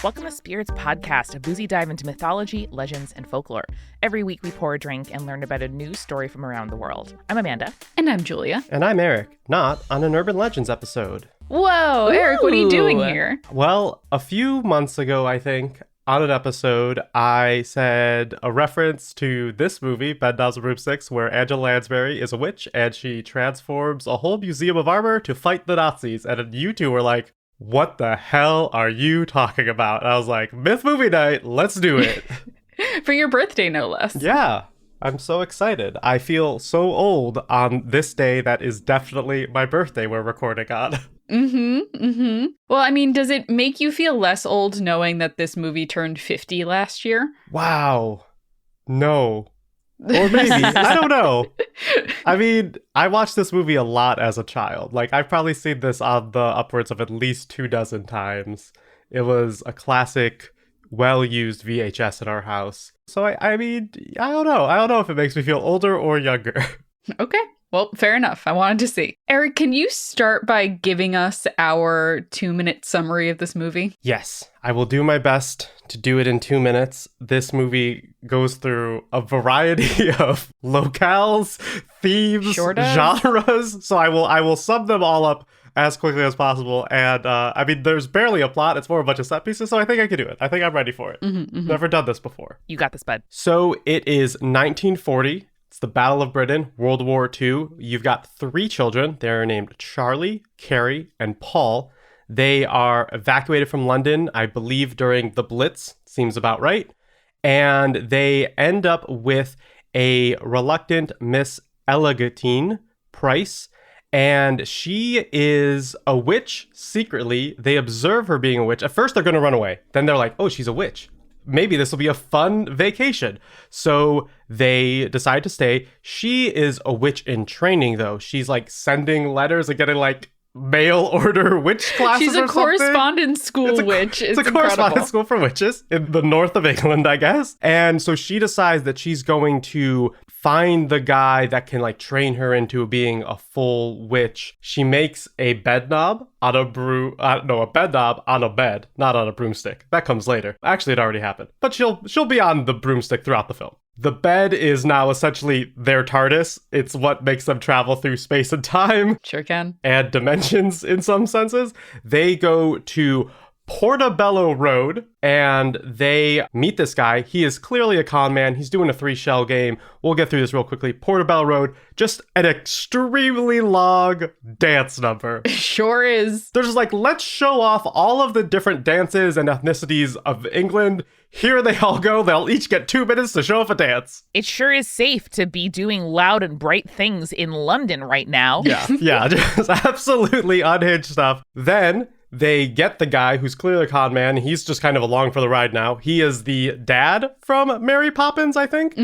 Welcome to Spirits Podcast, a boozy dive into mythology, legends, and folklore. Every week we pour a drink and learn about a new story from around the world. I'm Amanda. And I'm Julia. And I'm Eric, not on an Urban Legends episode. Whoa, Eric, what are you doing here? Well, a few months ago, I think, on an episode, I said a reference to this movie, Bedknobs and Broomsticks, where Angela Lansbury is a witch and she transforms a whole museum of armor to fight the Nazis. And you two were like, what the hell are you talking about? And I was like, Myth Movie Night, let's do it. For your birthday, no less. Yeah, I'm so excited. I feel so old on this day that is definitely my birthday we're recording on. Well, I mean, does it make you feel less old knowing that this movie turned 50 last year? Wow. No. Or maybe. I don't know. I mean, I watched this movie a lot as a child. Like, I've probably seen this on the upwards of at least 24 times. It was a classic, well-used VHS in our house. So, I mean, I don't know. I don't know if it makes me feel older or younger. Okay. Well, fair enough. I wanted to see. Eric, can you start by giving us our 2-minute summary of this movie? Yes, I will do my best to do it in 2 minutes. This movie goes through a variety of locales, themes, genres. So I will sum them all up as quickly as possible. And I mean, there's barely a plot. It's more a bunch of set pieces. So I think I can do it. I think I'm ready for it. Never done this before. You got this, bud. So it is 1940. It's the Battle of Britain, World War II. You've got 3 children. They're named Charlie, Carrie, and Paul. They are evacuated from London, I believe, during the Blitz. Seems about right. And they end up with a reluctant Miss Elegantine Price. And she is a witch secretly. They observe her being a witch. At first, they're going to run away. Then they're like, oh, she's a witch. Maybe this will be a fun vacation. So they decide to stay. She is a witch in training, though. She's like sending letters and getting like mail order witch classes. She's a correspondence school witch. It's a correspondence school for witches in the north of England, I guess. And so she decides that she's going to find the guy that can like train her into being a full witch. She makes a bedknob on a a bedknob on a bed, not on a broomstick. That comes later. Actually, it already happened. But she'll be on the broomstick throughout the film. The bed is now essentially their TARDIS. It's what makes them travel through space and time. Sure can. And dimensions in some senses. They go to Portobello Road and they meet this guy. He is clearly a con man. He's doing a 3-shell game. We'll get through this real quickly. Portobello Road, just an extremely long dance number. Sure is. They're just like, let's show off all of the different dances and ethnicities of England. Here they all go. They'll each get 2 minutes to show off a dance. It sure is safe to be doing loud and bright things in London right now. Yeah, just absolutely unhinged stuff. Then they get the guy who's clearly a con man. He's just kind of along for the ride now. He is the dad from Mary Poppins, I think.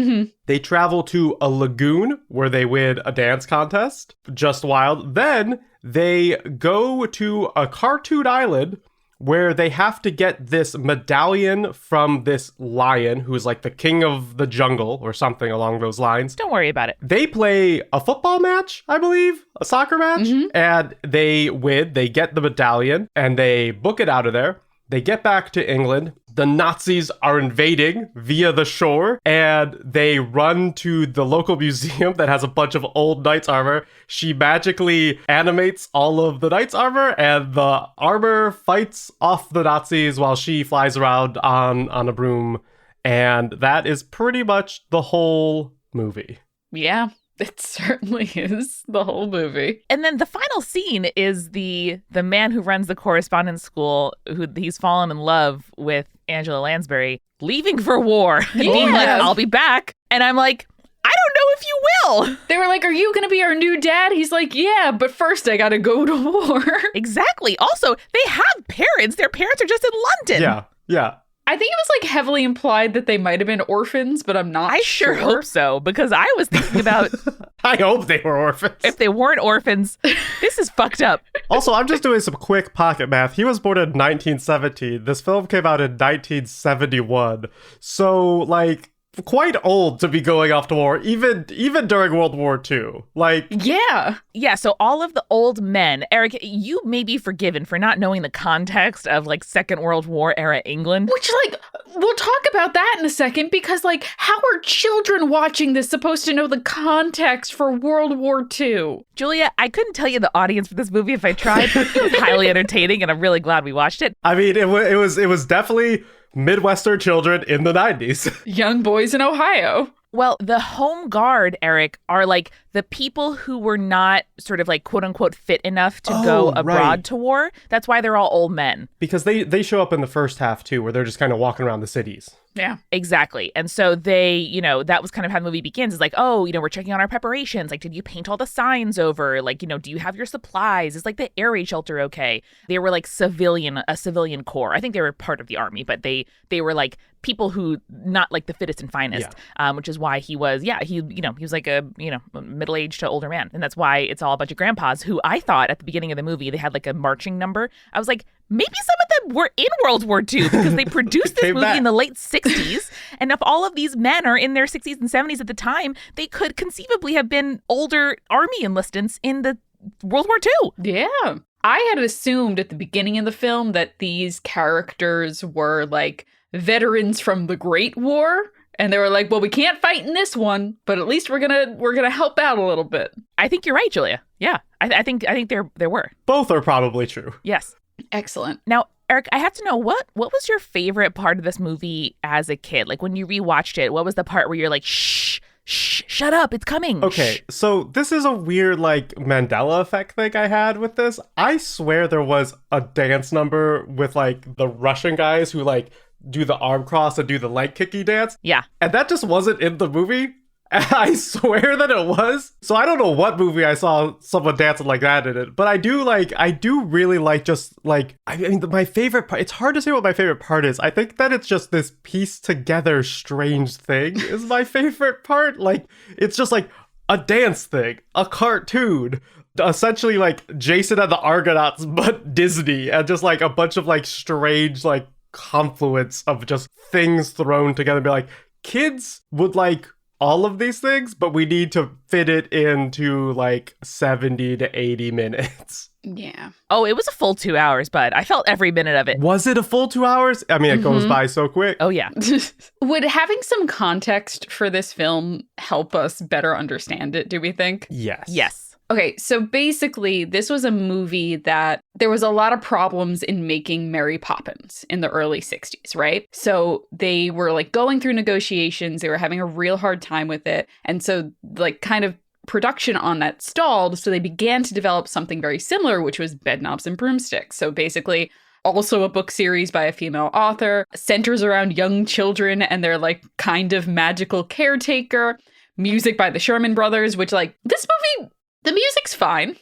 They travel to a lagoon where they win a dance contest. Just wild. Then they go to a cartoon island where they have to get this medallion from this lion who's like the king of the jungle or something along those lines. Don't worry about it. They play a football match, I believe, a soccer match, and they win. They get the medallion and they book it out of there. They get back to England. The Nazis are invading via the shore, and they run to the local museum that has a bunch of old knight's armor. She magically animates all of the knight's armor, and the armor fights off the Nazis while she flies around on a broom. And that is pretty much the whole movie. Yeah. It certainly is the whole movie. And then the final scene is the man who runs the correspondence school, who he's fallen in love with Angela Lansbury, leaving for war. And being like, I'll be back. And I'm like, I don't know if you will. They were like, are you going to be our new dad? He's like, yeah, but first I got to go to war. Exactly. Also, they have parents. Their parents are just in London. Yeah. I think it was like heavily implied that they might have been orphans, but I'm not sure. I sure hope so, because I was thinking about... I hope they were orphans. If they weren't orphans, this is fucked up. Also, I'm just doing some quick pocket math. He was born in 1917. This film came out in 1971. So, like, quite old to be going off to war, even during World War II. Like, yeah. So all of the old men, Eric, you may be forgiven for not knowing the context of like Second World War era England. Which, like, we'll talk about that in a second, because, like, how are children watching this supposed to know the context for World War II? Julia, I couldn't tell you the audience for this movie if I tried. It was highly entertaining, and I'm really glad we watched it. I mean, it was definitely Midwestern children in the 90s. Young boys in Ohio. Well, the home guard, Eric, are like the people who were not sort of like quote unquote fit enough to go abroad to war. That's why they're all old men. Because they show up in the first half too, where they're just kind of walking around the cities. Yeah, exactly. And so they, that was kind of how the movie begins. Is like, oh, we're checking on our preparations. Like, did you paint all the signs over? Like, do you have your supplies? Is like the air raid shelter okay? They were like a civilian corps. I think they were part of the army, but they were like people who not like the fittest and finest, which is why he was like a middle-aged to older man, and that's why it's all a bunch of grandpas who I thought at the beginning of the movie they had like a marching number. I was like, maybe some of them were in World War II because they produced this movie in the late 60s. And if all of these men are in their 60s and 70s at the time, they could conceivably have been older army enlistants in the World War II. Yeah. I had assumed at the beginning of the film that these characters were like veterans from the Great War. And they were like, well, we can't fight in this one, but at least we're gonna help out a little bit. I think you're right, Julia. Yeah. I think there were. Both are probably true. Yes. Excellent. Now, Eric, I have to know, what was your favorite part of this movie as a kid? Like, when you rewatched it, what was the part where you're like, shh, shut up, it's coming? Okay, so this is a weird, like, Mandela effect thing I had with this. I swear there was a dance number with, like, the Russian guys who, like, do the arm cross and do the leg kicky dance. Yeah. And that just wasn't in the movie. I swear that it was. So I don't know what movie I saw someone dancing like that in it, but I do really like just like, I mean, my favorite part, it's hard to say what my favorite part is. I think that it's just this pieced together strange thing is my favorite part. Like, it's just like a dance thing, a cartoon, essentially like Jason and the Argonauts, but Disney, and just like a bunch of like strange, like confluence of just things thrown together and be like, kids would like all of these things, but we need to fit it into like 70 to 80 minutes. Yeah. Oh, it was a full 2 hours, but I felt every minute of it. Was it a full 2 hours? I mean, it goes by so quick. Oh, yeah. Would having some context for this film help us better understand it, do we think? Yes. Yes. Okay, so basically, this was a movie that there was a lot of problems in making Mary Poppins in the early 60s, right? So they were like going through negotiations, they were having a real hard time with it. And so like kind of production on that stalled. So they began to develop something very similar, which was Bedknobs and Broomsticks. So basically, also a book series by a female author, centers around young children and their like kind of magical caretaker, music by the Sherman Brothers, which like this movie, the music's fine.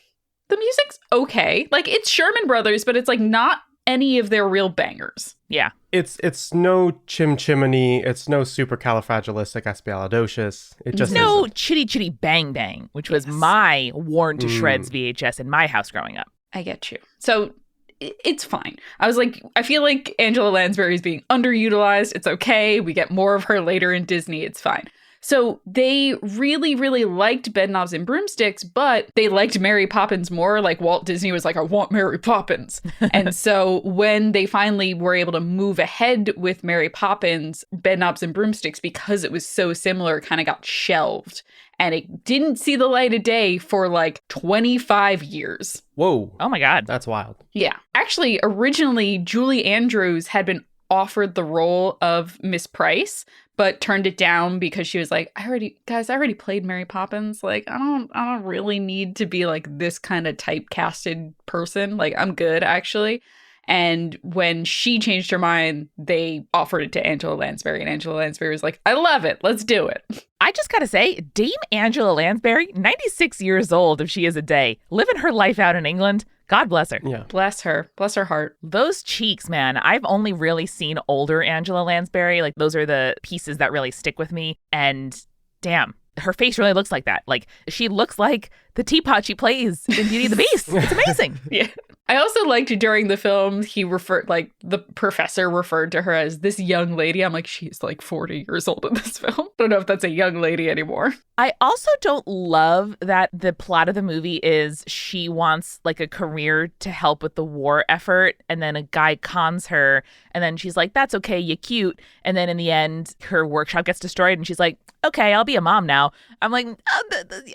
The music's okay. Like, it's Sherman Brothers, but it's like not any of their real bangers. Yeah. It's no Chim Chimney. It's no Supercalifragilisticexpialidocious. It just no isn't. Chitty Chitty Bang Bang, which was my Worn to Shreds VHS in my house growing up. I get you. So it's fine. I was like, I feel like Angela Lansbury is being underutilized. It's okay. We get more of her later in Disney. It's fine. So they really, really liked Bedknobs and Broomsticks, but they liked Mary Poppins more. Like Walt Disney was like, I want Mary Poppins. And so when they finally were able to move ahead with Mary Poppins, Bedknobs and Broomsticks, because it was so similar, kind of got shelved. And it didn't see the light of day for like 25 years. Whoa. Oh my God. That's wild. Yeah. Actually, originally, Julie Andrews had been offered the role of Miss Price, but turned it down because she was like, I already played Mary Poppins. Like, I don't really need to be like this kind of typecasted person. Like, I'm good, actually. And when she changed her mind, they offered it to Angela Lansbury, and Angela Lansbury was like, I love it. Let's do it. I just gotta say, Dame Angela Lansbury, 96 years old if she is a day, living her life out in England. God bless her. Yeah. Bless her. Bless her heart. Those cheeks, man. I've only really seen older Angela Lansbury. Like, those are the pieces that really stick with me. And damn, her face really looks like that. Like, she looks like the teapot she plays in Beauty and the Beast. It's amazing. Yeah. I also liked during the film, the professor referred to her as this young lady. I'm like, she's like 40 years old in this film. Don't know if that's a young lady anymore. I also don't love that the plot of the movie is she wants like a career to help with the war effort. And then a guy cons her. And then she's like, that's okay, you cute. And then in the end, her workshop gets destroyed. And she's like, okay, I'll be a mom now. I'm like,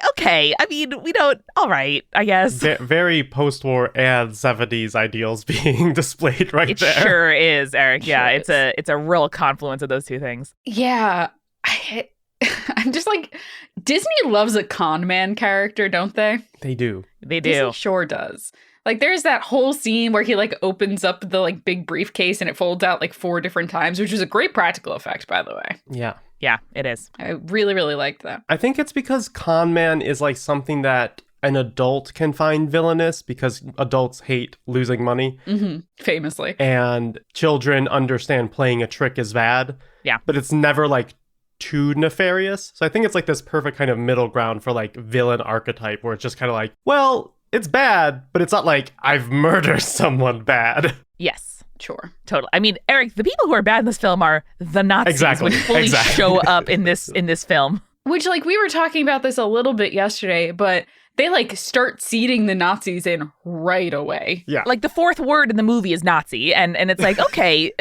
okay. I mean, we don't. All right, I guess. Very post-war and 70s ideals being displayed there. It sure is, Eric. Yeah, it's a real confluence of those two things. Yeah. I'm just like, Disney loves a con man character, don't they? They do. They do. Disney sure does. Like, there's that whole scene where he, like, opens up the, like, big briefcase and it folds out, like, 4 different times, which is a great practical effect, by the way. Yeah. Yeah, it is. I really, really liked that. I think it's because con man is, like, something that an adult can find villainous because adults hate losing money. Mm-hmm. Famously. And children understand playing a trick is bad. Yeah. But it's never, like, too nefarious. So I think it's, like, this perfect kind of middle ground for, like, villain archetype where it's just kind of like, well, it's bad, but it's not like I've murdered someone bad. Yes. Sure. Totally. I mean, Eric, the people who are bad in this film are the Nazis, exactly. which fully show up in this film. Which, like, we were talking about this a little bit yesterday, but they, like, start seeding the Nazis in right away. Yeah. Like, the 4th word in the movie is Nazi. And it's like, okay,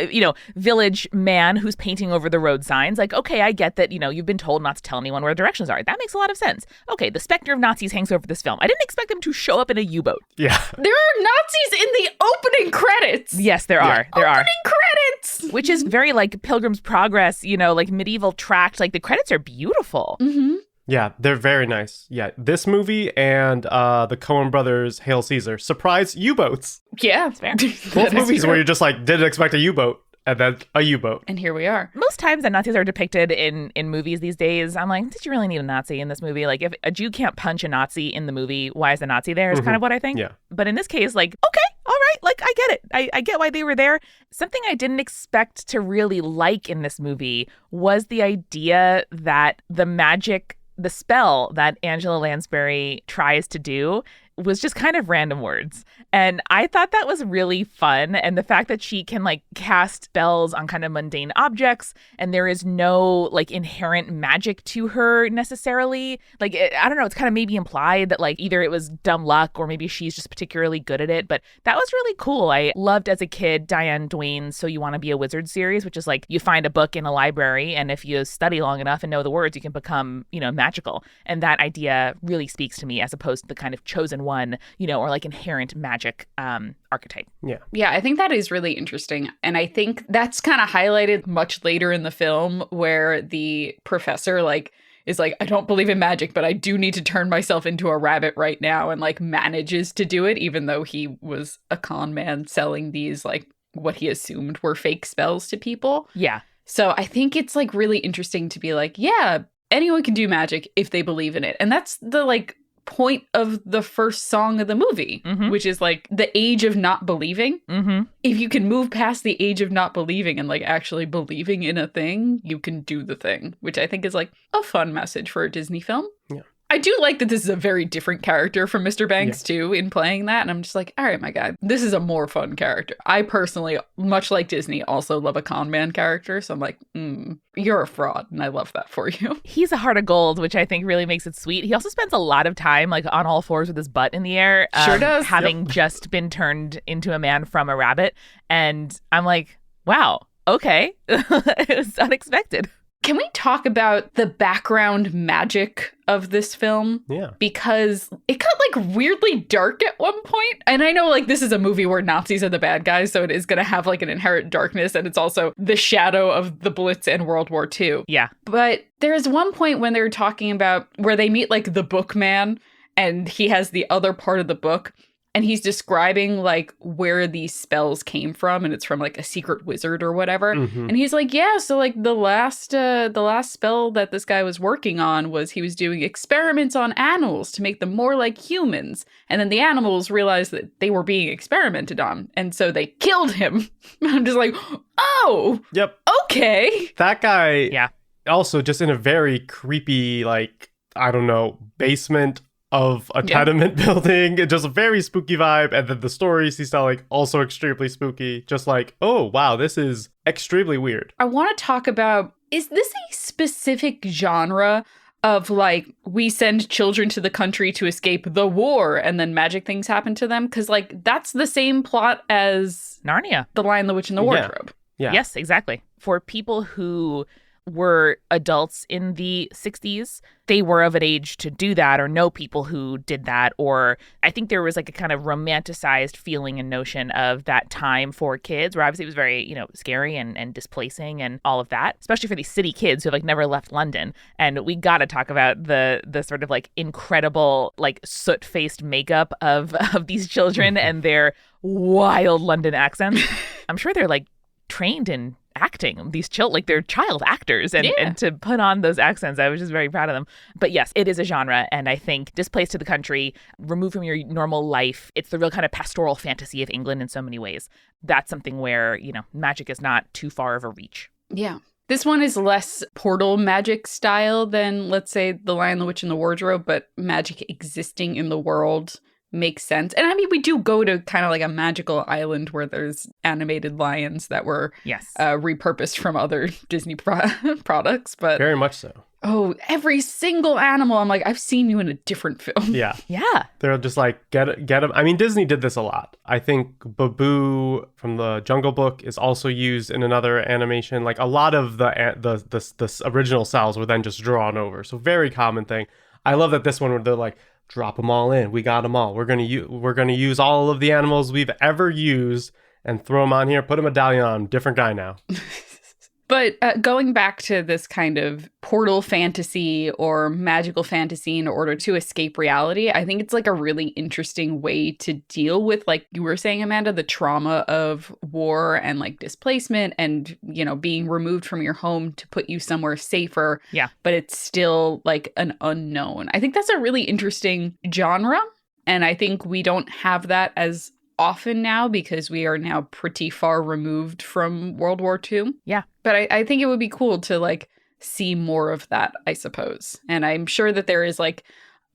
village man who's painting over the road signs. Like, okay, I get that, you've been told not to tell anyone where the directions are. That makes a lot of sense. Okay, the specter of Nazis hangs over this film. I didn't expect them to show up in a U-boat. Yeah. There are Nazis in the opening credits. Yes, there are. There are. Opening credits! Which is very, like, Pilgrim's Progress, like medieval tract. Like, the credits are beautiful. Mm-hmm. Yeah, they're very nice. Yeah, this movie and the Coen brothers' Hail Caesar surprise U-boats. Yeah, It's fair. Both movies where you're just like, didn't expect a U-boat, and then a U-boat. And here we are. Most times that Nazis are depicted in movies these days, I'm like, did you really need a Nazi in this movie? Like, if a Jew can't punch a Nazi in the movie, why is the Nazi there is kind of what I think. Yeah. But in this case, like, okay, all right, like, I get it. I get why they were there. Something I didn't expect to really like in this movie was the idea that the spell that Angela Lansbury tries to do was just kind of random words. And I thought that was really fun. And the fact that she can like cast spells on kind of mundane objects and there is no like inherent magic to her necessarily. Like, I don't know, it's kind of maybe implied that like either it was dumb luck or maybe she's just particularly good at it. But that was really cool. I loved as a kid Diane Duane's So You Want to Be a Wizard series, which is like you find a book in a library and if you study long enough and know the words, you can become, magical. And that idea really speaks to me as opposed to the kind of chosen one, or like inherent magic archetype. Yeah, I think that is really interesting. And I think that's kind of highlighted much later in the film where the professor is like, I don't believe in magic, but I do need to turn myself into a rabbit right now, and like manages to do it, even though he was a con man selling these like what he assumed were fake spells to people. Yeah. So I think it's like really interesting to be like, yeah, anyone can do magic if they believe in it. And that's the like point of the first song of the movie, which is like the age of not believing. If you can move past the age of not believing and like actually believing in a thing, you can do the thing, which I think is like a fun message for a Disney film. Yeah. I do like that this is a very different character from Mr. Banks too in playing that. And I'm just like, all right, my guy, this is a more fun character. I personally, much like Disney, also love a con man character. So I'm like, you're a fraud. And I love that for you. He's a heart of gold, which I think really makes it sweet. He also spends a lot of time like on all fours with his butt in the air. Sure does. Having just been turned into a man from a rabbit. And I'm like, wow, okay. It was unexpected. Can we talk about the background magic of this film? Yeah. Because it got like weirdly dark at one point. And I know like this is a movie where Nazis are the bad guys, so it is going to have like an inherent darkness. And it's also the shadow of the Blitz and World War II. Yeah. But there's one point when they're talking about where they meet like the bookman and he has the other part of the book. And he's describing like where these spells came from, and it's from like a secret wizard or whatever. And he's like, yeah, so like the last spell that this guy was working on was he was doing experiments on animals to make them more like humans. And then the animals realized that they were being experimented on, and so they killed him. I'm just like, oh, yep, okay. That guy, yeah, also just in a very creepy, like, I don't know, basement of a tenement building. Just a very spooky vibe. And then the stories he's telling, also extremely spooky. Just like, oh, wow, this is extremely weird. I want to talk about, is this a specific genre of like, we send children to the country to escape the war and then magic things happen to them? Because like, that's the same plot as Narnia. The Lion, the Witch, and the Wardrobe. Yeah. Yes, exactly. For people who were adults in the 60s, they were of an age to do that or know people who did that. Or I think there was like a kind of romanticized feeling and notion of that time for kids where obviously it was very, you know, scary and displacing and all of that, especially for these city kids who have like never left London. And we got to talk about the sort of like incredible like soot-faced makeup of these children and their wild London accents. I'm sure they're like trained in acting, these like they're child actors, and to put on those accents, I was just very proud of them. But yes, it is a genre, and I think displaced to the country, removed from your normal life, it's the real kind of pastoral fantasy of England in so many ways. That's something where, you know, magic is not too far of a reach. Yeah. This one is less portal magic style than, let's say, The Lion, the Witch, and the Wardrobe, but magic existing in the world makes sense. And I mean, we do go to kind of like a magical island where there's animated lions that were repurposed from other Disney products, but very much so. Oh, every single animal, I'm like, I've seen you in a different film. Yeah. Yeah. They're just like, get them. I mean, Disney did this a lot. I think Babu from the Jungle Book is also used in another animation. Like a lot of the original cells were then just drawn over. So very common thing. I love that this one where they're like, drop them all in. We got them all. We're gonna use all of the animals we've ever used and throw them on here. Put a medallion on. Different guy now. But going back to this kind of portal fantasy or magical fantasy in order to escape reality, I think it's like a really interesting way to deal with, like you were saying, Amanda, the trauma of war and like displacement and, you know, being removed from your home to put you somewhere safer. Yeah. But it's still like an unknown. I think that's a really interesting genre. And I think we don't have that as often now because we are now pretty far removed from World War II. Yeah. But I think it would be cool to like see more of that, I suppose. And I'm sure that there is like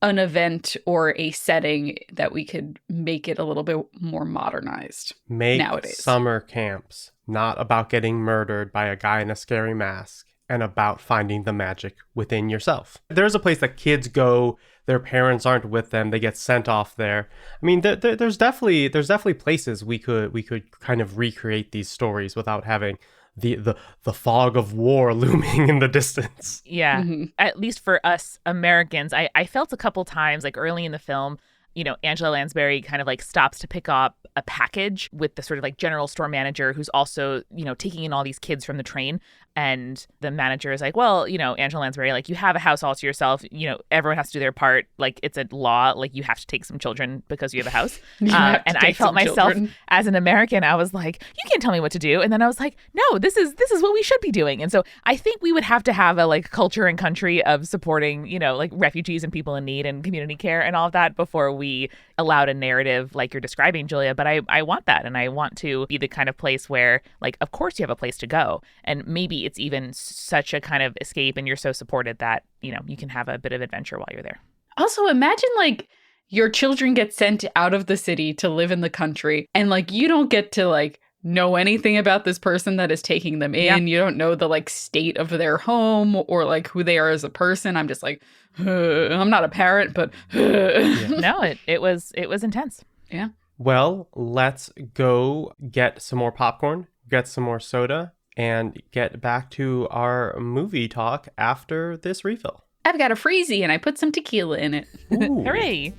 an event or a setting that we could make it a little bit more modernized nowadays. Summer camps not about getting murdered by a guy in a scary mask and about finding the magic within yourself. There's a place that kids go, their parents aren't with them, they get sent off there. I mean, there's definitely places we could kind of recreate these stories without having the fog of war looming in the distance. Yeah. Mm-hmm. At least for us Americans, I felt a couple times, like early in the film, you know, Angela Lansbury kind of like stops to pick up a package with the sort of like general store manager who's also, you know, taking in all these kids from the train. And the manager is like, well, you know, Angela Lansbury, like you have a house all to yourself. You know, everyone has to do their part. Like it's a law. Like you have to take some children because you have a house. And I felt myself as an American, I was like, you can't tell me what to do. And then I was like, no, this is what we should be doing. And so I think we would have to have a like culture and country of supporting, you know, like refugees and people in need and community care and all of that before we allowed a narrative like you're describing, Julia. But I want that. And I want to be the kind of place where, like, of course you have a place to go. And maybe it's even such a kind of escape and you're so supported that, you know, you can have a bit of adventure while you're there. Also, imagine like your children get sent out of the city to live in the country and like you don't get to like know anything about this person that is taking them in. Yeah. You don't know the like state of their home or like who they are as a person. I'm just like, I'm not a parent, but No, it was intense. Yeah. Well, let's go get some more popcorn, get some more soda, and get back to our movie talk after this refill. I've got a freezy and I put some tequila in it. Hooray!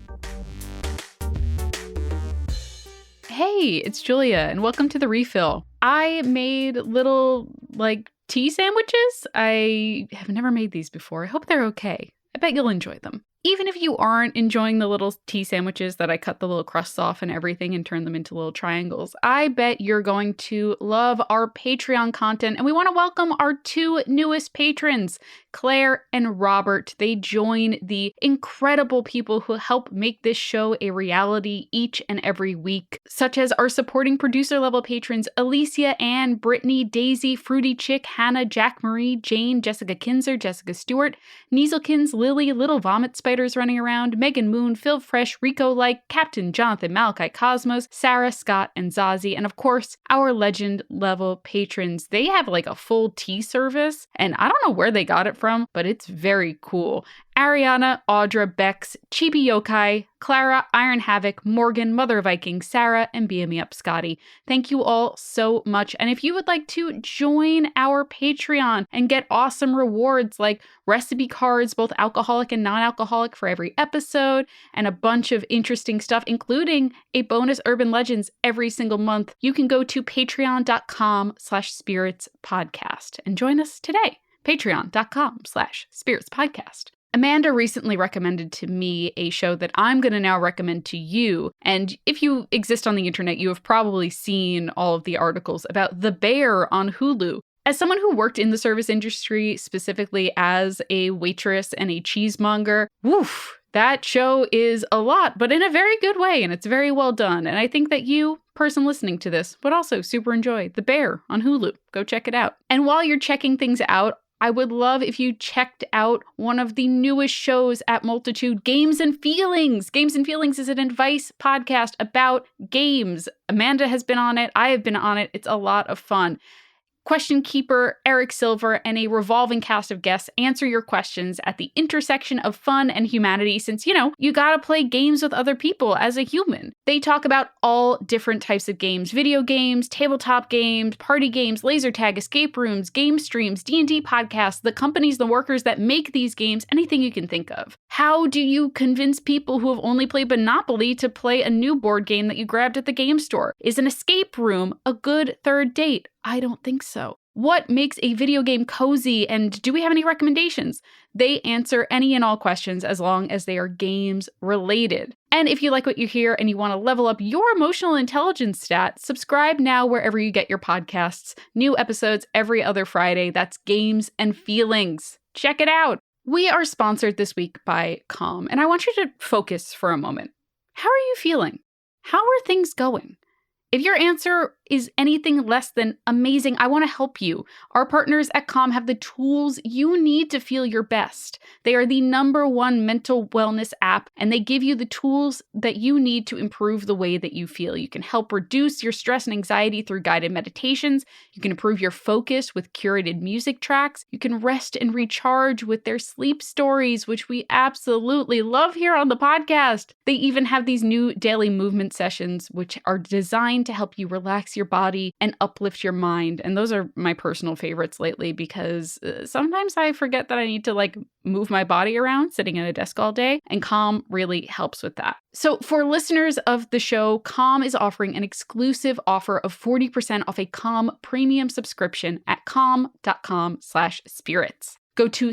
Hey, it's Julia, and welcome to the refill. I made little, like, tea sandwiches. I have never made these before. I hope they're okay. I bet you'll enjoy them. Even if you aren't enjoying the little tea sandwiches that I cut the little crusts off and everything and turn them into little triangles, I bet you're going to love our Patreon content. And we want to welcome our 2 newest patrons, Claire and Robert. They join the incredible people who help make this show a reality each and every week, such as our supporting producer level patrons Alicia, Ann, Brittany, Daisy, Fruity Chick, Hannah, Jack Marie, Jane, Jessica Kinzer, Jessica Stewart, Nieselkins, Lily, Little Vomit Spiders Running Around, Megan Moon, Phil Fresh, Rico Like, Captain Jonathan, Malachi Cosmos, Sarah, Scott, and Zazie, and of course, our legend level patrons. They have like a full tea service, and I don't know where they got it from, but it's very cool. Ariana, Audra, Bex, Chibi Yokai, Clara, Iron Havoc, Morgan, Mother Viking, Sarah, and BME Up Scotty. Thank you all so much. And if you would like to join our Patreon and get awesome rewards like recipe cards, both alcoholic and non-alcoholic for every episode, and a bunch of interesting stuff, including a bonus Urban Legends every single month, you can go to patreon.com/spiritspodcast and join us today. Patreon.com/spiritspodcast. Amanda recently recommended to me a show that I'm going to now recommend to you. And if you exist on the internet, you have probably seen all of the articles about The Bear on Hulu. As someone who worked in the service industry, specifically as a waitress and a cheesemonger, woof, that show is a lot, but in a very good way, and it's very well done. And I think that you, person listening to this, would also super enjoy The Bear on Hulu. Go check it out. And while you're checking things out, I would love if you checked out one of the newest shows at Multitude, Games and Feelings. Games and Feelings is an advice podcast about games. Amanda has been on it. I have been on it. It's a lot of fun. Question Keeper, Eric Silver, and a revolving cast of guests answer your questions at the intersection of fun and humanity since, you gotta play games with other people as a human. They talk about all different types of games: video games, tabletop games, party games, laser tag, escape rooms, game streams, D&D podcasts, the companies, the workers that make these games, anything you can think of. How do you convince people who have only played Monopoly to play a new board game that you grabbed at the game store? Is an escape room a good third date? I don't think so. What makes a video game cozy, and do we have any recommendations? They answer any and all questions as long as they are games related. And if you like what you hear and you want to level up your emotional intelligence stat, subscribe now wherever you get your podcasts. New episodes every other Friday. That's Games and Feelings. Check it out. We are sponsored this week by Calm, and I want you to focus for a moment. How are you feeling? How are things going? If your answer is anything less than amazing, I want to help you. Our partners at Calm have the tools you need to feel your best. They are the #1 mental wellness app, and they give you the tools that you need to improve the way that you feel. You can help reduce your stress and anxiety through guided meditations. You can improve your focus with curated music tracks. You can rest and recharge with their sleep stories, which we absolutely love here on the podcast. They even have these new daily movement sessions, which are designed to help you relax your body and uplift your mind. And those are my personal favorites lately because sometimes I forget that I need to move my body around sitting at a desk all day, and Calm really helps with that. So for listeners of the show, Calm is offering an exclusive offer of 40% off a Calm premium subscription at calm.com/spirits. Go to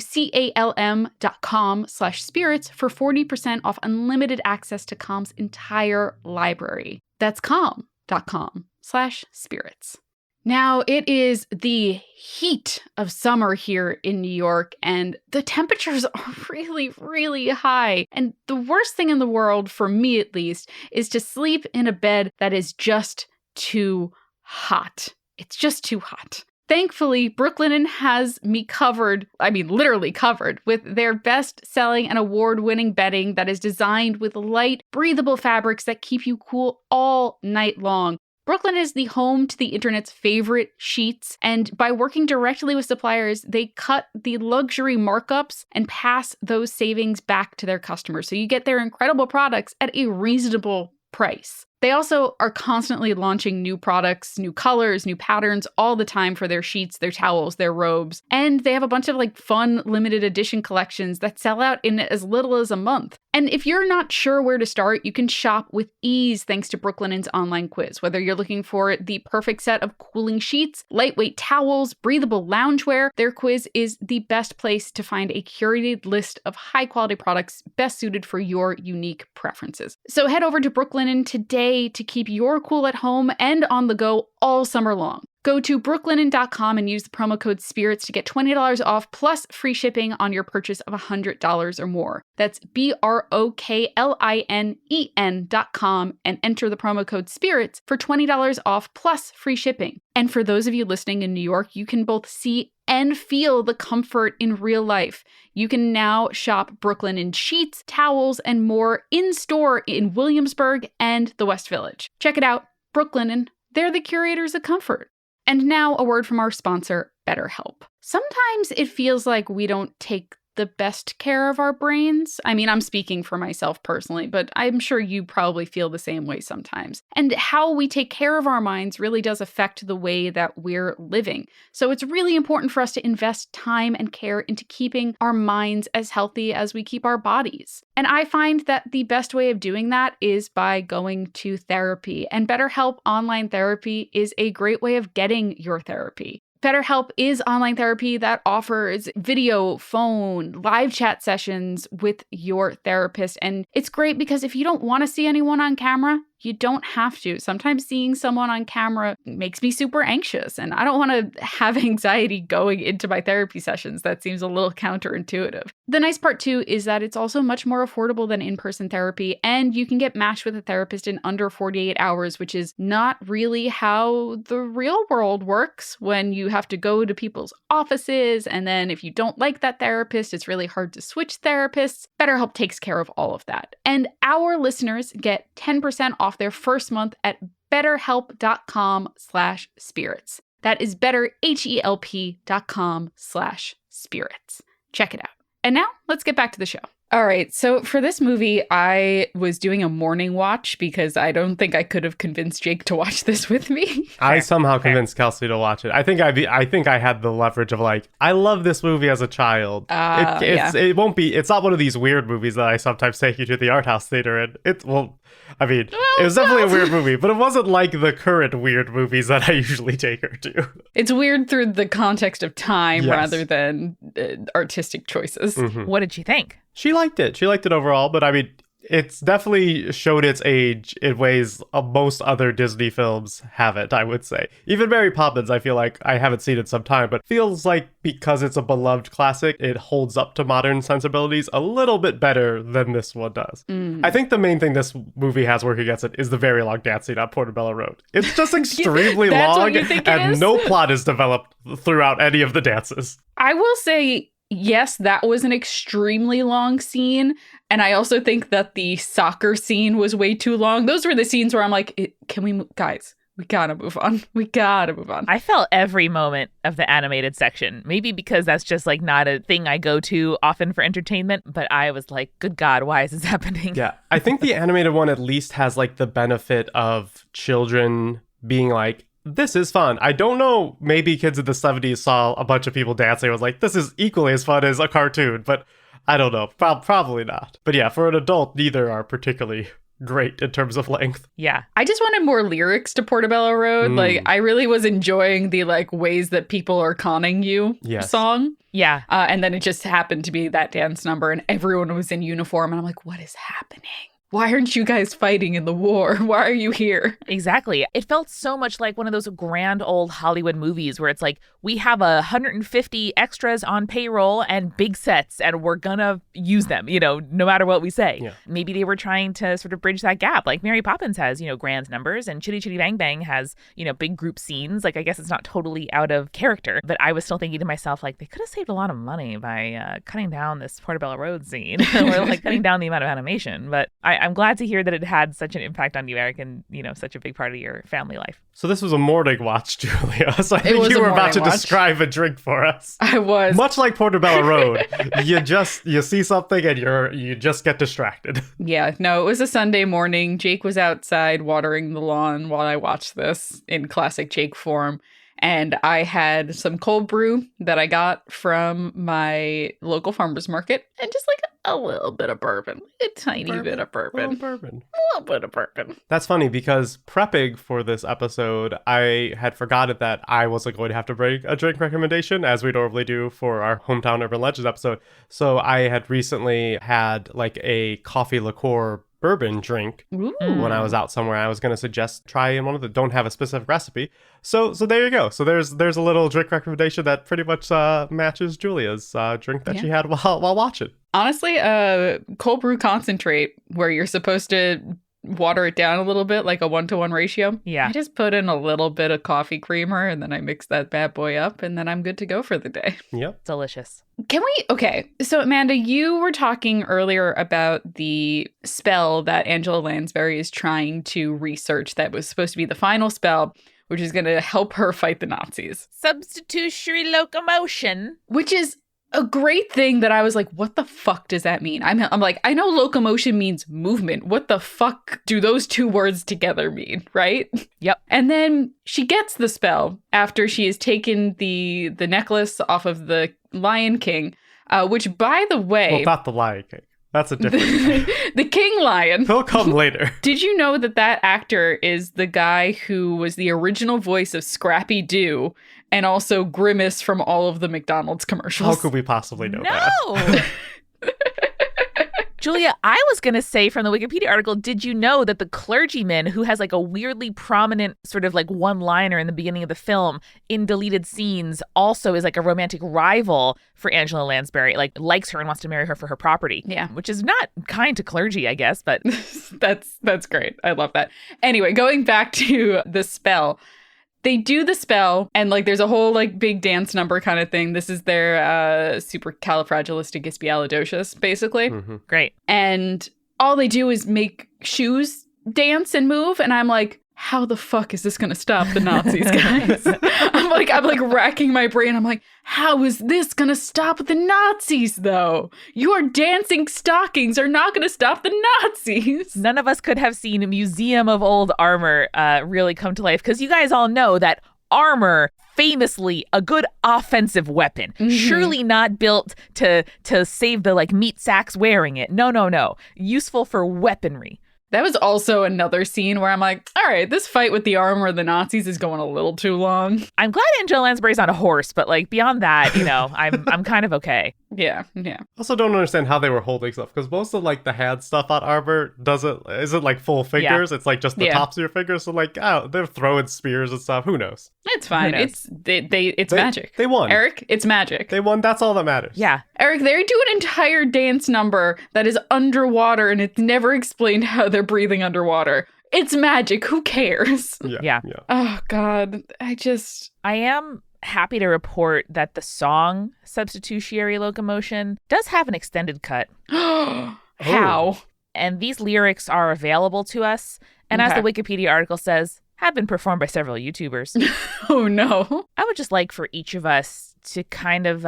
calm.com/spirits for 40% off unlimited access to Calm's entire library. That's calm.com/spirits. Now, it is the heat of summer here in New York, and the temperatures are really, really high. And the worst thing in the world, for me at least, is to sleep in a bed that is just too hot. It's just too hot. Thankfully, Brooklinen has me covered, literally covered, with their best-selling and award-winning bedding that is designed with light, breathable fabrics that keep you cool all night long. Brooklinen is the home to the internet's favorite sheets, and by working directly with suppliers, they cut the luxury markups and pass those savings back to their customers. So you get their incredible products at a reasonable price. They also are constantly launching new products, new colors, new patterns all the time for their sheets, their towels, their robes. And they have a bunch of fun limited edition collections that sell out in as little as a month. And if you're not sure where to start, you can shop with ease thanks to Brooklinen's online quiz. Whether you're looking for the perfect set of cooling sheets, lightweight towels, breathable loungewear, their quiz is the best place to find a curated list of high-quality products best suited for your unique preferences. So head over to Brooklinen today to keep your cool at home and on the go all summer long. Go to brooklinen.com and use the promo code SPIRITS to get $20 off plus free shipping on your purchase of $100 or more. That's BROKLINEN.com and enter the promo code SPIRITS for $20 off plus free shipping. And for those of you listening in New York, you can both see and feel the comfort in real life. You can now shop Brooklinen sheets, towels, and more in-store in Williamsburg and the West Village. Check it out, Brooklinen. They're the curators of comfort. And now a word from our sponsor, BetterHelp. Sometimes it feels like we don't take the best care of our brains. I mean, I'm speaking for myself personally, but I'm sure you probably feel the same way sometimes. And how we take care of our minds really does affect the way that we're living. So it's really important for us to invest time and care into keeping our minds as healthy as we keep our bodies. And I find that the best way of doing that is by going to therapy. And BetterHelp Online Therapy is a great way of getting your therapy. BetterHelp is online therapy that offers video, phone, live chat sessions with your therapist. And it's great because if you don't want to see anyone on camera, you don't have to. Sometimes seeing someone on camera makes me super anxious, and I don't want to have anxiety going into my therapy sessions. That seems a little counterintuitive. The nice part, too, is that it's also much more affordable than in-person therapy, and you can get matched with a therapist in under 48 hours, which is not really how the real world works when you have to go to people's offices, and then if you don't like that therapist, it's really hard to switch therapists. BetterHelp takes care of all of that. And our listeners get 10% off their first month at betterhelp.com/spirits. That is betterhelp.com/spirits. Check it out. And now let's get back to the show. All right. So for this movie, I was doing a morning watch because I don't think I could have convinced Jake to watch this with me. I somehow convinced Kelsey to watch it. I think I had the leverage of like, I love this movie as a child. It's not one of these weird movies that I sometimes take you to the art house theater in. It was definitely a weird movie, but it wasn't like the current weird movies that I usually take her to. It's weird through the context of time rather than artistic choices. Mm-hmm. What did she think? She liked it. She liked it overall, but I mean, it's definitely showed its age in ways most other Disney films haven't, I would say. Even Mary Poppins, I feel like I haven't seen in some time, but feels like because it's a beloved classic, it holds up to modern sensibilities a little bit better than this one does. I think the main thing this movie has working against it is the very long dance scene on Portobello Road. It's just extremely long, and no plot is developed throughout any of the dances. I will say, yes, that was an extremely long scene. And I also think that the soccer scene was way too long. Those were the scenes where I'm like, guys, we gotta move on. We gotta move on. I felt every moment of the animated section. Maybe because that's just like not a thing I go to often for entertainment. But I was like, good God, why is this happening? Yeah, I think the animated one at least has like the benefit of children being like, this is fun. I don't know, maybe kids in the 70s saw a bunch of people dancing and was like, this is equally as fun as a cartoon, but I don't know. Probably not. But yeah, for an adult, neither are particularly great in terms of length. Yeah. I just wanted more lyrics to Portobello Road. Like, I really was enjoying the like ways that people are conning you song. Yeah. And then it just happened to be that dance number and everyone was in uniform. And I'm like, what is happening? Why aren't you guys fighting in the war? Why are you here? Exactly. It felt so much like one of those grand old Hollywood movies where it's like, we have 150 extras on payroll and big sets, and we're gonna use them, no matter what we say. Yeah. Maybe they were trying to sort of bridge that gap. Like Mary Poppins has, grand numbers, and Chitty Chitty Bang Bang has, big group scenes. Like, I guess it's not totally out of character, but I was still thinking to myself, like, they could have saved a lot of money by cutting down this Portobello Road scene or like cutting down the amount of animation. But I'm glad to hear that it had such an impact on you, Eric, and, such a big part of your family life. So this was a morning watch, Julia. So I think you were about to describe a drink for us. I was. Much like Portobello Road, you see something and you just get distracted. Yeah, no, it was a Sunday morning. Jake was outside watering the lawn while I watched this in classic Jake form. And I had some cold brew that I got from my local farmer's market and just like a little bit of bourbon. A tiny bit of bourbon. A little bit of bourbon. That's funny because prepping for this episode, I had forgotten that I wasn't going to have to bring a drink recommendation as we normally do for our Hometown Urban Legends episode. So I had recently had like a coffee liqueur bourbon drink Ooh. when I was out somewhere. I was going to suggest trying one of the, don't have a specific recipe. So there you go. So there's a little drink recommendation that pretty much matches Julia's drink that she had while watching. Honestly, cold brew concentrate, where you're supposed to water it down a little bit, like a 1-to-1 ratio. Yeah. I just put in a little bit of coffee creamer and then I mix that bad boy up and then I'm good to go for the day. Yep. Delicious. Okay. So Amanda, you were talking earlier about the spell that Angela Lansbury is trying to research that was supposed to be the final spell, which is going to help her fight the Nazis. Substitutionary locomotion. Which is a great thing that I was like, what the fuck does that mean? I'm like, I know locomotion means movement. What the fuck do those two words together mean, right? Yep. And then she gets the spell after she has taken the necklace off of the Lion King, which, by the way... Well, not the Lion King. That's a different... the King Lion. He'll come later. Did you know that actor is the guy who was the original voice of Scrappy Doo and also Grimace from all of the McDonald's commercials? How could we possibly know that? No! Julia, I was going to say from the Wikipedia article, did you know that the clergyman who has like a weirdly prominent sort of like one-liner in the beginning of the film in deleted scenes also is like a romantic rival for Angela Lansbury, like likes her and wants to marry her for her property. Yeah. Which is not kind to clergy, I guess, but... That's great. I love that. Anyway, going back to the spell... They do the spell, and like there's a whole like big dance number kind of thing. This is their supercalifragilisticexpialidocious, basically. Mm-hmm. Great. And all they do is make shoes dance and move, and I'm like, how the fuck is this going to stop the Nazis, guys? I'm like racking my brain. I'm like, how is this going to stop the Nazis, though? Your dancing stockings are not going to stop the Nazis. None of us could have seen a museum of old armor really come to life, because you guys all know that armor, famously a good offensive weapon, surely not built to save the like meat sacks wearing it. No. Useful for weaponry. That was also another scene where I'm like, all right, this fight with the armor of the Nazis is going a little too long. I'm glad Angela Lansbury's on a horse, but like beyond that, I'm kind of okay. Yeah. Also don't understand how they were holding stuff, because most of like the hand stuff on armor isn't like full fingers. It's like just the tops of your fingers. So like, they're throwing spears and stuff. Who knows? It's fine. It's magic. They won. Eric, it's magic. They won. That's all that matters. Yeah. Eric, they do an entire dance number that is underwater, and it's never explained how they're breathing underwater. It's magic. Who cares? Yeah. Oh, God. I am happy to report that the song Substitutionary Locomotion does have an extended cut. How? And these lyrics are available to us. And as the Wikipedia article says, have been performed by several YouTubers. Oh, no. I would just like for each of us to kind of,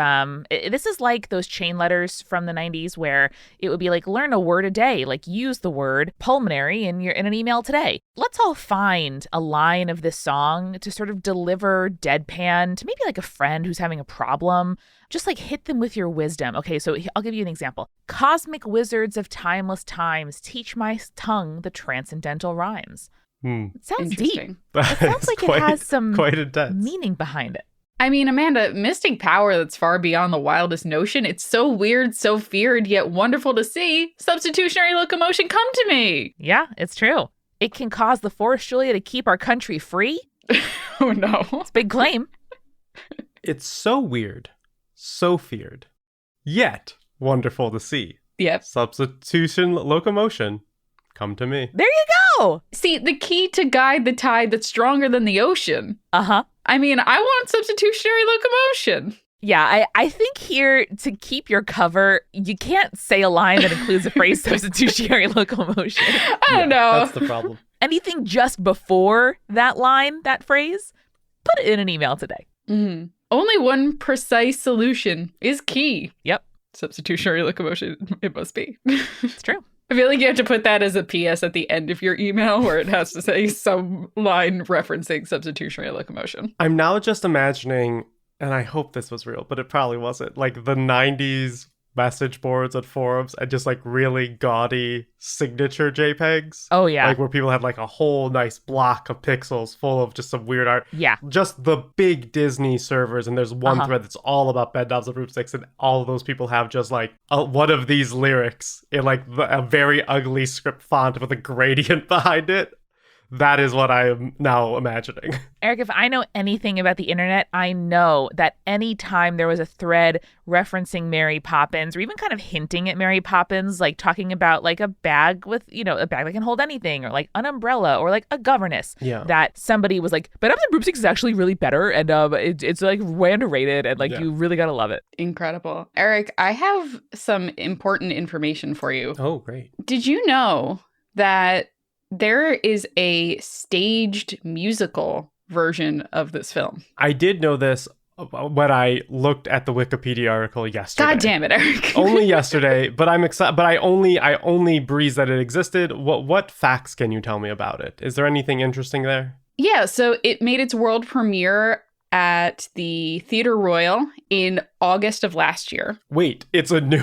this is like those chain letters from the 90s where it would be like, learn a word a day, like use the word pulmonary in an email today. Let's all find a line of this song to sort of deliver deadpan to maybe like a friend who's having a problem. Just like hit them with your wisdom. Okay, so I'll give you an example. Cosmic wizards of timeless times, teach my tongue the transcendental rhymes. It sounds deep. It sounds like it has some quite intense meaning behind it. I mean, Amanda, mystic power that's far beyond the wildest notion. It's so weird, so feared, yet wonderful to see. Substitutionary locomotion, come to me. Yeah, it's true. It can cause the force, Julia, to keep our country free. Oh, no. It's a big claim. It's so weird, so feared, yet wonderful to see. Yep. Substitution locomotion, come to me. There you go. See, the key to guide the tide that's stronger than the ocean. Uh-huh. I mean, I want substitutionary locomotion. Yeah, I think here, to keep your cover, you can't say a line that includes the phrase substitutionary locomotion. I don't know. That's the problem. Anything just before that line, that phrase, put it in an email today. Mm-hmm. Only one precise solution is key. Yep. Substitutionary locomotion, it must be. It's true. I feel like you have to put that as a PS at the end of your email where it has to say some line referencing substitutionary locomotion. I'm now just imagining, and I hope this was real, but it probably wasn't, like the 90s message boards and forums and just like really gaudy signature JPEGs. Oh, yeah. Like where people have like a whole nice block of pixels full of just some weird art. Yeah. Just the big Disney servers. And there's one thread that's all about Bedknobs and Broomsticks. And all of those people have just like one of these lyrics in like a very ugly script font with a gradient behind it. That is what I am now imagining. Eric, if I know anything about the internet, I know that any time there was a thread referencing Mary Poppins or even kind of hinting at Mary Poppins, like talking about like a bag with, you know, a bag that can hold anything or like an umbrella or like a governess, that somebody was like, Bedknobs and Broomsticks is actually really better and it's like way underrated and like you really got to love it. Incredible. Eric, I have some important information for you. Oh, great. Did you know that there is a staged musical version of this film? I did know this when I looked at the Wikipedia article yesterday. God damn it, Eric. Only yesterday, but I'm excited. But I only breezed that it existed. What facts can you tell me about it? Is there anything interesting there? Yeah, so it made its world premiere at the Theatre Royal in August of last year. Wait, it's a new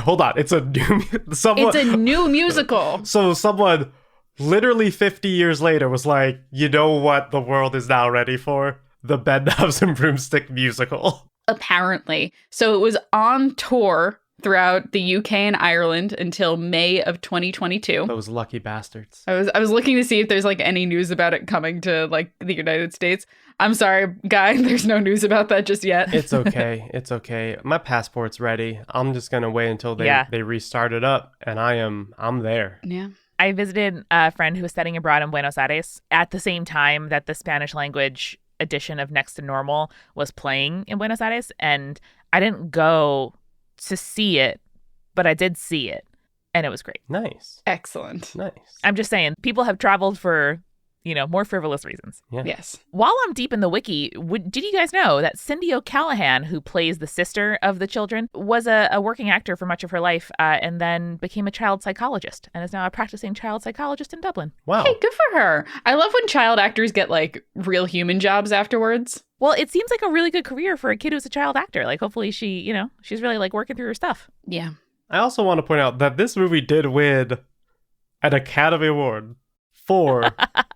musical. So someone literally 50 years later was like, you know what the world is now ready for? The Bedknobs and Broomstick musical. Apparently. So it was on tour throughout the UK and Ireland until May of 2022. Those lucky bastards. I was looking to see if there's like any news about it coming to like the United States. I'm sorry, Guy, there's no news about that just yet. It's okay. It's okay. My passport's ready. I'm just going to wait until they restart it up and I'm there. Yeah. I visited a friend who was studying abroad in Buenos Aires at the same time that the Spanish language edition of Next to Normal was playing in Buenos Aires. And I didn't go to see it, but I did see it. And it was great. Nice. Excellent. Nice. I'm just saying, people have traveled for, you know, more frivolous reasons. Yeah. Yes. While I'm deep in the wiki, did you guys know that Cindy O'Callaghan, who plays the sister of the children, was a working actor for much of her life and then became a child psychologist and is now a practicing child psychologist in Dublin? Wow. Hey, good for her. I love when child actors get like real human jobs afterwards. Well, it seems like a really good career for a kid who's a child actor. Like, hopefully she, you know, she's really like working through her stuff. Yeah. I also want to point out that this movie did win an Academy Award for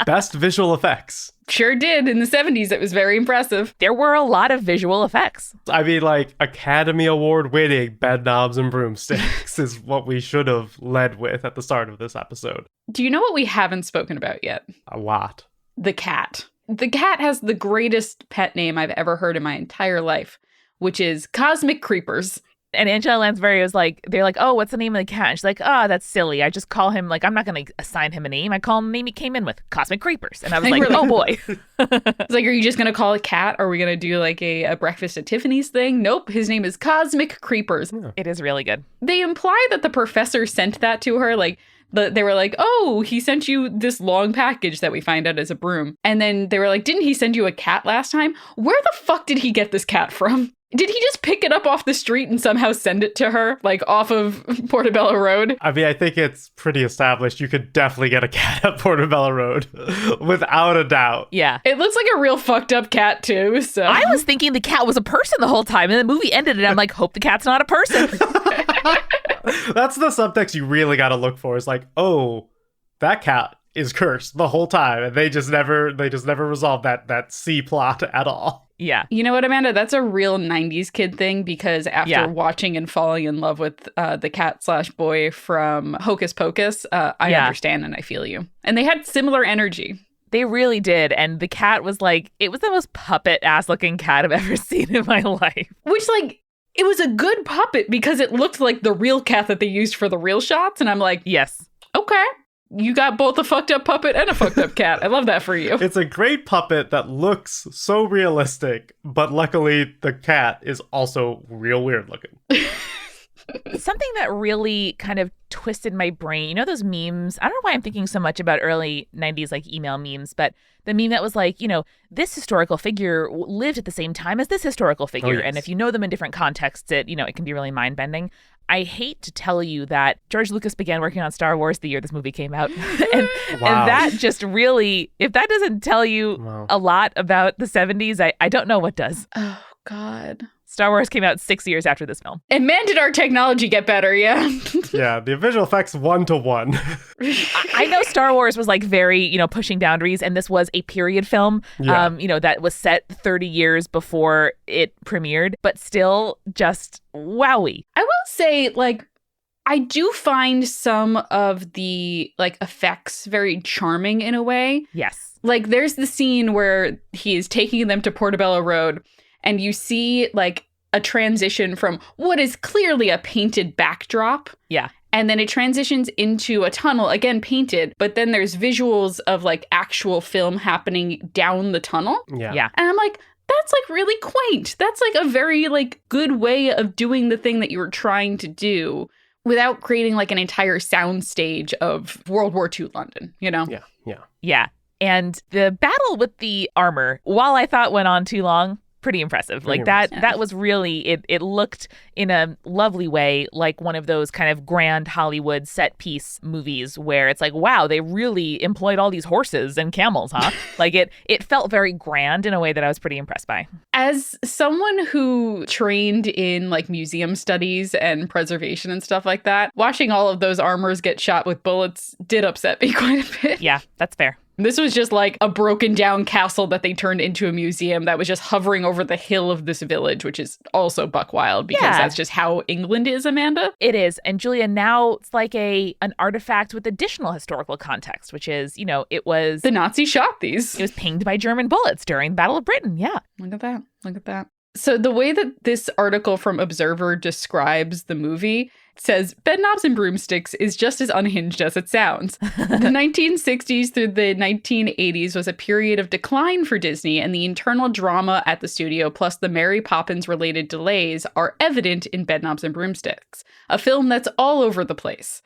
Best Visual Effects. Sure did. In the 70s, it was very impressive. There were a lot of visual effects. I mean, like, Academy Award winning Bedknobs and Broomsticks is what we should have led with at the start of this episode. Do you know what we haven't spoken about yet? A lot. The cat. The cat has the greatest pet name I've ever heard in my entire life, which is Cosmic Creepers. And Angela Lansbury was like, they're like, oh, what's the name of the cat? And she's like, oh, that's silly. I just call him, like, I'm not going to assign him a name. I call him the name he came in with, Cosmic Creepers. And I was like, oh, boy. It's like, are you just going to call it cat? Or are we going to do like a breakfast at Tiffany's thing? Nope. His name is Cosmic Creepers. Yeah. It is really good. They imply that the professor sent that to her. Like, they were like, oh, he sent you this long package that we find out is a broom. And then they were like, didn't he send you a cat last time? Where the fuck did he get this cat from? Did he just pick it up off the street and somehow send it to her, like off of Portobello Road? I mean, I think it's pretty established. You could definitely get a cat at Portobello Road without a doubt. Yeah. It looks like a real fucked up cat, too. So I was thinking the cat was a person the whole time. And the movie ended and I'm like, hope the cat's not a person. That's the subtext you really got to look for. Is like, oh, that cat is cursed the whole time. And they just never resolved that C plot at all. Yeah. You know what, Amanda? That's a real 90s kid thing because after watching and falling in love with the cat/boy from Hocus Pocus, I understand and I feel you. And they had similar energy. They really did. And the cat was like, it was the most puppet ass looking cat I've ever seen in my life. Which, like, it was a good puppet because it looked like the real cat that they used for the real shots. And I'm like, yes. Okay. You got both a fucked up puppet and a fucked up cat. I love that for you. It's a great puppet that looks so realistic, but luckily the cat is also real weird looking. Something that really kind of twisted my brain. You know those memes? I don't know why I'm thinking so much about early 90s like email memes, but the meme that was like, you know, this historical figure lived at the same time as this historical figure. Oh, yes. And if you know them in different contexts, it can be really mind-bending. I hate to tell you that George Lucas began working on Star Wars the year this movie came out. and that just really, if that doesn't tell you a lot about the 70s, I don't know what does. Oh, God. Star Wars came out 6 years after this film. And man, did our technology get better, yeah. Yeah, the visual effects 1-to-1. I know Star Wars was like very, pushing boundaries, and this was a period film, Yeah. that was set 30 years before it premiered, but still just wowie. I will say, like, I do find some of the, like, effects very charming in a way. Yes. Like, there's the scene where he is taking them to Portobello Road, and you see, like, a transition from what is clearly a painted backdrop. Yeah. And then it transitions into a tunnel, again painted, but then there's visuals of, like, actual film happening down the tunnel. Yeah. And I'm like, that's, like, really quaint. That's, like, a very, like, good way of doing the thing that you were trying to do without creating, like, an entire soundstage of World War II London, Yeah. Yeah. And the battle with the armor, while I thought went on too long, pretty impressive. Pretty Like that impressive. that was really, it looked in a lovely way like one of those kind of grand Hollywood set piece movies where it's like, wow, they really employed all these horses and camels, huh? Like it felt very grand in a way that I was pretty impressed by. As someone who trained in, like, museum studies and preservation and stuff like that, watching all of those armors get shot with bullets did upset me quite a bit. Yeah, that's fair. This was just like a broken down castle that they turned into a museum that was just hovering over the hill of this village, which is also buck wild because Yeah. that's just how England is, Amanda. It is. And Julia, now it's like an artifact with additional historical context, which is, it was The Nazis shot these. it was pinged by German bullets during the Battle of Britain. Yeah. Look at that. Look at that. So the way that this article from Observer describes the movie says Bedknobs and Broomsticks is just as unhinged as it sounds. The 1960s through the 1980s was a period of decline for Disney, and the internal drama at the studio plus the Mary Poppins related delays are evident in Bedknobs and Broomsticks, a film that's all over the place.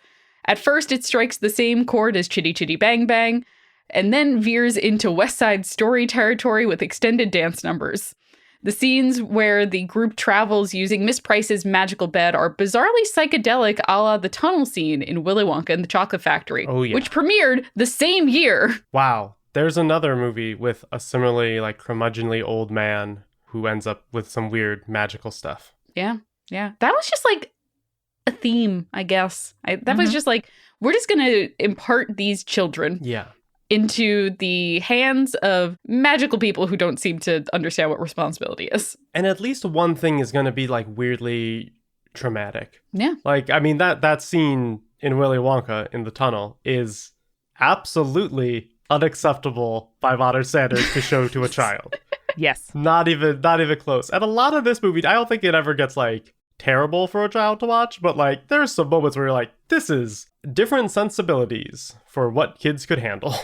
At first, it strikes the same chord as Chitty Chitty Bang Bang, and then veers into West Side Story territory with extended dance numbers. The scenes where the group travels using Miss Price's magical bed are bizarrely psychedelic, a la the tunnel scene in Willy Wonka and the Chocolate Factory, Oh, yeah. which premiered the same year. Wow. There's another movie with a similarly, like, curmudgeonly old man who ends up with some weird magical stuff. Yeah. That was just like a theme, I guess. That was Mhm. just like, we're just going to impart these children Yeah. into the hands of magical people who don't seem to understand what responsibility is. And at least one thing is going to be, like, weirdly traumatic. Yeah. Like, I mean, that scene in Willy Wonka in the tunnel is absolutely unacceptable by modern standards to show to a child. Yes. Not even close. And a lot of this movie, I don't think it ever gets, like, terrible for a child to watch, but, like, there's some moments where you're like, this is different sensibilities for what kids could handle.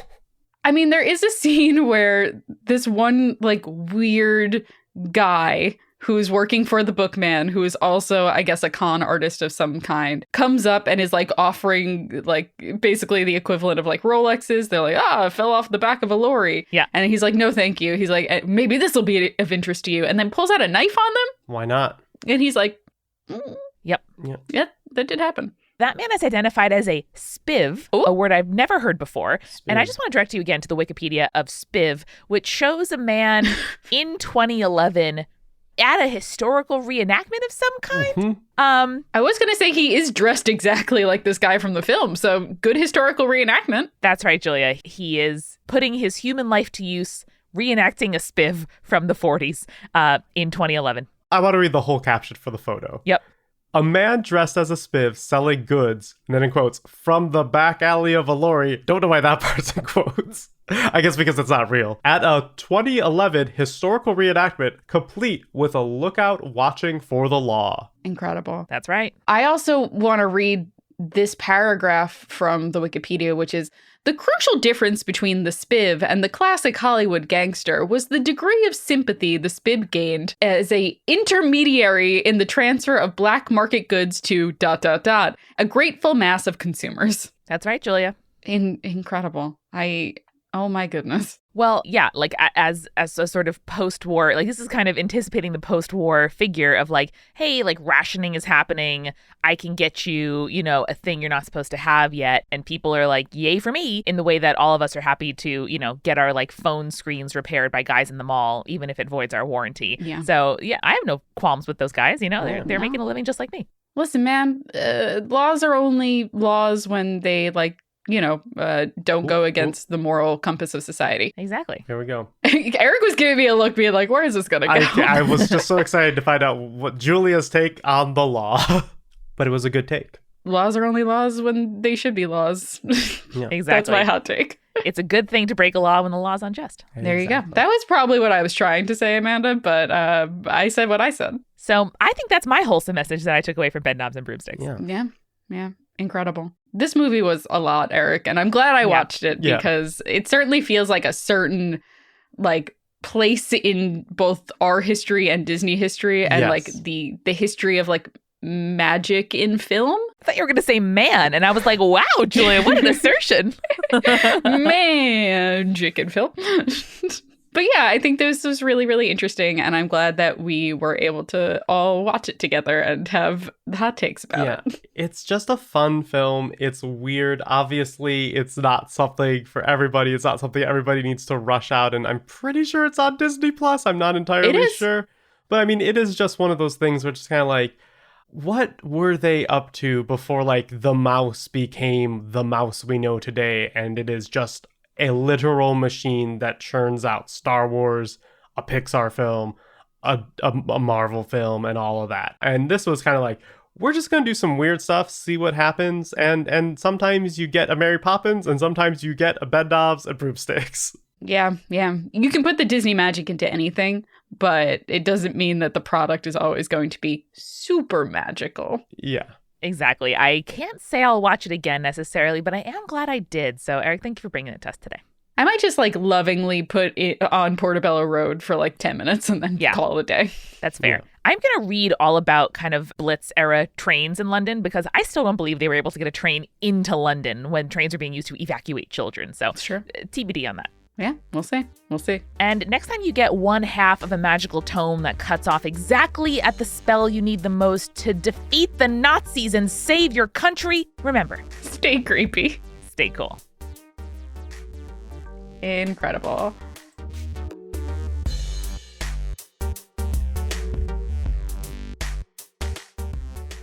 I mean, there is a scene where this one, like, weird guy who's working for the bookman, who is also, I guess, a con artist of some kind, comes up and is, like, offering, like, basically the equivalent of, like, Rolexes. They're like, I fell off the back of a lorry. Yeah. And he's like, no, thank you. He's like, maybe this will be of interest to you. And then pulls out a knife on them. Why not? And he's like, Yep. Yeah, that did happen. That man is identified as a spiv, Ooh. a word I've never heard before. And I Spiv. just want to direct you again to the Wikipedia of spiv, which shows a man in 2011 at a historical reenactment of some kind. Mhm. I was going to say he is dressed exactly like this guy from the film. So good historical reenactment. That's right, Julia. He is putting his human life to use, reenacting a spiv from the 40s in 2011. I want to read the whole caption for the photo. Yep. A man dressed as a spiv selling goods, and then in quotes, from the back alley of a lorry. Don't know why that part's in quotes. I guess because it's not real. At a 2011 historical reenactment, complete with a lookout watching for the law. Incredible. That's right. I also want to read this paragraph from the Wikipedia, which is, the crucial difference between the spiv and the classic Hollywood gangster was the degree of sympathy the spiv gained as a intermediary in the transfer of black market goods to ... a grateful mass of consumers. That's right, Julia. Incredible. I Oh my goodness. Well, yeah, like as a sort of post-war, like this is kind of anticipating the post-war figure of like, hey, like rationing is happening. I can get you, you know, a thing you're not supposed to have yet. And people are like, yay for me, in the way that all of us are happy to, you know, get our like phone screens repaired by guys in the mall, even if it voids our warranty. Yeah. So yeah, I have no qualms with those guys. You know, they're making a living just like me. Listen, man, laws are only laws when they like, you know, don't go against the moral compass of society. Exactly. Here we go. Eric was giving me a look, being like, where is this going to go? I was just so excited to find out what Julia's take on the law. But it was a good take. Laws are only laws when they should be laws. Yeah. Exactly. That's my hot take. It's a good thing to break a law when the law's unjust. There you go. That was probably what I was trying to say, Amanda, but I said what I said. So I think that's my wholesome message that I took away from Bedknobs and Broomsticks. Yeah. Incredible. This movie was a lot, Eric, and I'm glad I watched it because it certainly feels like a certain like place in both our history and Disney history and like the history of like magic in film. I thought you were going to say man, and I was like, wow, Julia, what an assertion. Magic in film. But yeah, I think this was really, really interesting, and I'm glad that we were able to all watch it together and have hot takes about it. It's just a fun film. It's weird. Obviously, it's not something for everybody. It's not something everybody needs to rush out, and I'm pretty sure it's on Disney Plus. I'm not entirely sure. But I mean, it is just one of those things which is kind of like, what were they up to before like the mouse became the mouse we know today? And it is just a literal machine that churns out Star Wars, a Pixar film, a Marvel film, and all of that. And this was kind of like, we're just going to do some weird stuff, see what happens. And sometimes you get a Mary Poppins, and sometimes you get a Bedknobs and Broomsticks. Yeah. You can put the Disney magic into anything, but it doesn't mean that the product is always going to be super magical. Yeah. Exactly. I can't say I'll watch it again necessarily, but I am glad I did. So, Eric, thank you for bringing it to us today. I might just like lovingly put it on Portobello Road for like 10 minutes and then call it a day. That's fair. Yeah. I'm going to read all about kind of Blitz era trains in London because I still don't believe they were able to get a train into London when trains are being used to evacuate children. So, TBD on that. Yeah, we'll see. And next time you get one half of a magical tome that cuts off exactly at the spell you need the most to defeat the Nazis and save your country, remember, stay creepy. Stay cool. Incredible.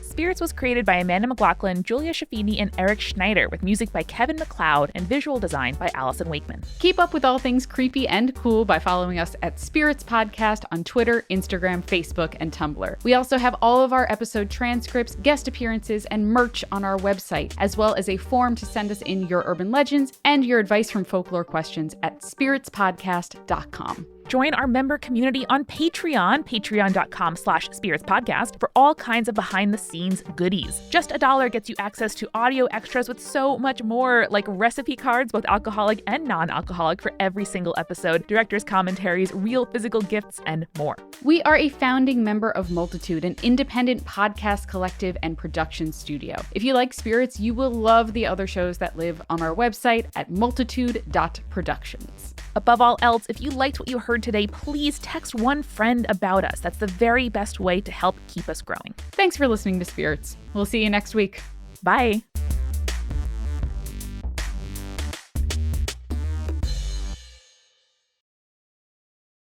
Spirits was created by Amanda McLaughlin, Julia Schifini, and Eric Schneider, with music by Kevin MacLeod and visual design by Allison Wakeman. Keep up with all things creepy and cool by following us at Spirits Podcast on Twitter, Instagram, Facebook, and Tumblr. We also have all of our episode transcripts, guest appearances, and merch on our website, as well as a form to send us in your urban legends and your advice from folklore questions at spiritspodcast.com. Join our member community on Patreon, patreon.com/spiritspodcast, for all kinds of behind-the-scenes goodies. Just $1 gets you access to audio extras with so much more, like recipe cards, both alcoholic and non-alcoholic, for every single episode, director's commentaries, real physical gifts, and more. We are a founding member of Multitude, an independent podcast collective and production studio. If you like Spirits, you will love the other shows that live on our website at multitude.productions. Above all else, if you liked what you heard today, please text one friend about us. That's the very best way to help keep us growing. Thanks for listening to Spirits. We'll see you next week. Bye.